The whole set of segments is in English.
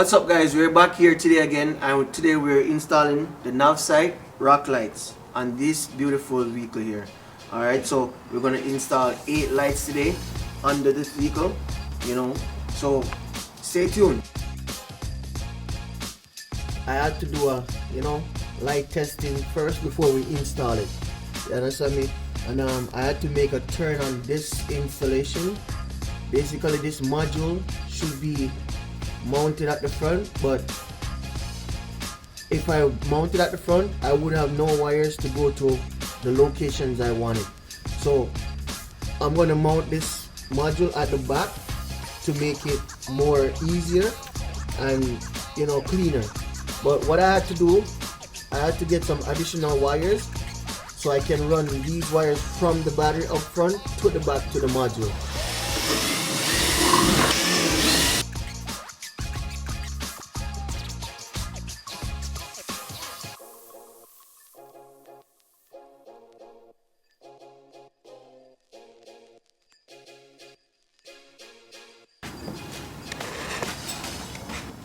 What's up guys, we're back here today again, and today we're installing the NovSight rock lights on this beautiful vehicle here. Alright, so we're going to install 8 lights today under this vehicle, so stay tuned. I had to do a light testing first before we install it, you understand me? And I had to make a turn on this installation. Basically this module should be mounted at the front, but if I mounted at the front I would have no wires to go to the locations I wanted. So I'm going to mount this module at the back to make it more easier and cleaner. But what I had to do, I had to get some additional wires so I can run these wires from the battery up front to the back to the module.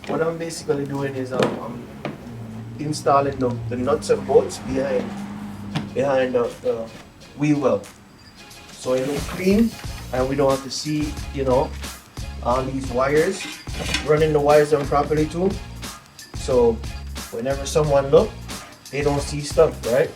What I'm basically doing is I'm installing the nuts and bolts behind the wheel well, so it looks clean and we don't have to see all these wires, running the wires down properly too, so whenever someone look, they don't see stuff, right?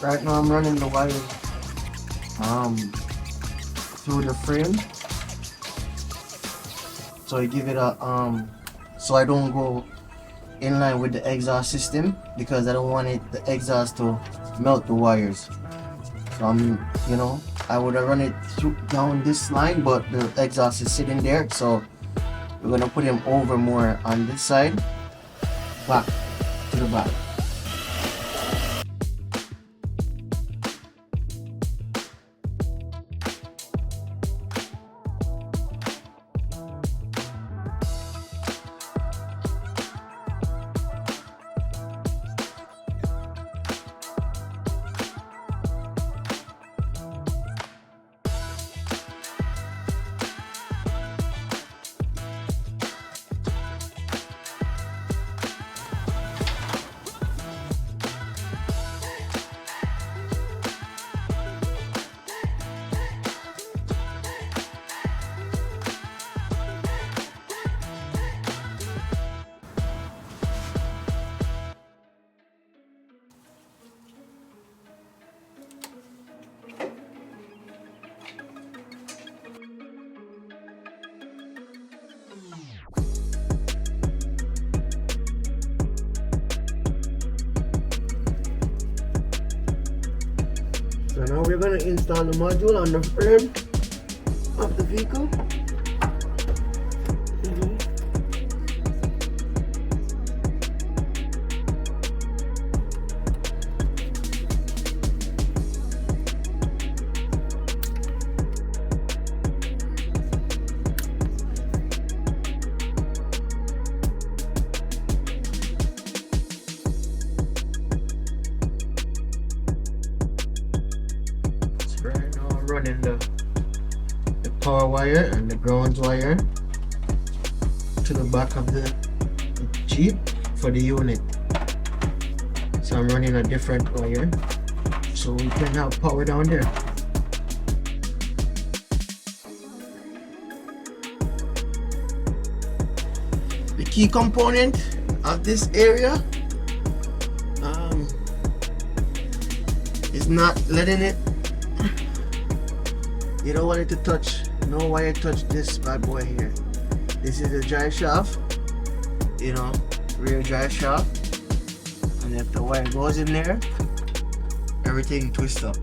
Right now I'm running the wires through the frame, so I give it a so I don't go in line with the exhaust system because I don't want the exhaust to melt the wires. So I would have run it down this line, but the exhaust is sitting there, so we're gonna put him over more on this side, back to the back. So now we're going to install the module on the frame of the vehicle. Running the power wire and the ground wire to the back of the Jeep for the unit. So I'm running a different wire so we can have power down there. The key component of this area is not letting it. You don't want it to touch, no wire touch this bad boy here. This is the drive shaft, rear drive shaft, and if the wire goes in there, everything twists up,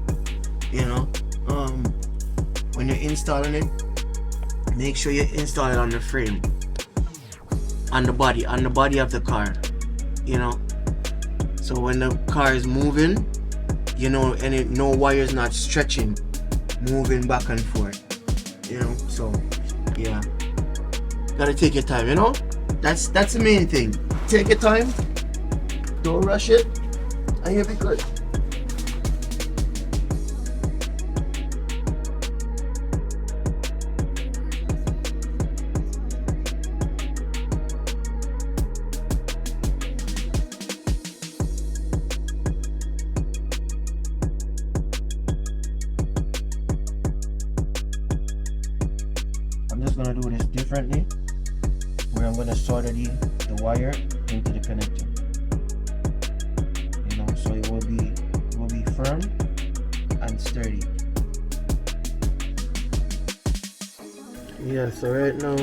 when you're installing it, make sure you install it on the frame, on the body of the car, So when the car is moving, you know, and no wires not stretching, moving back and forth, you know. So yeah, gotta take your time, you know. That's the main thing. Take your time, don't rush it, and you'll be good. I'm just gonna do this differently, where I'm gonna solder the wire into the connector. You know, so it will be firm and sturdy. Yeah, so right now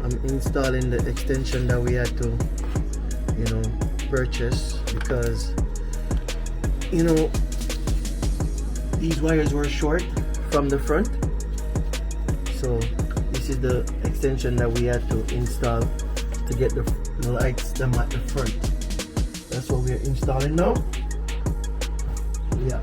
I'm installing the extension that we had to, you know, purchase, because, you know, these wires were short from the front. So this is the extension that we had to install to get the lights them at the front. That's what we're installing now. Yeah.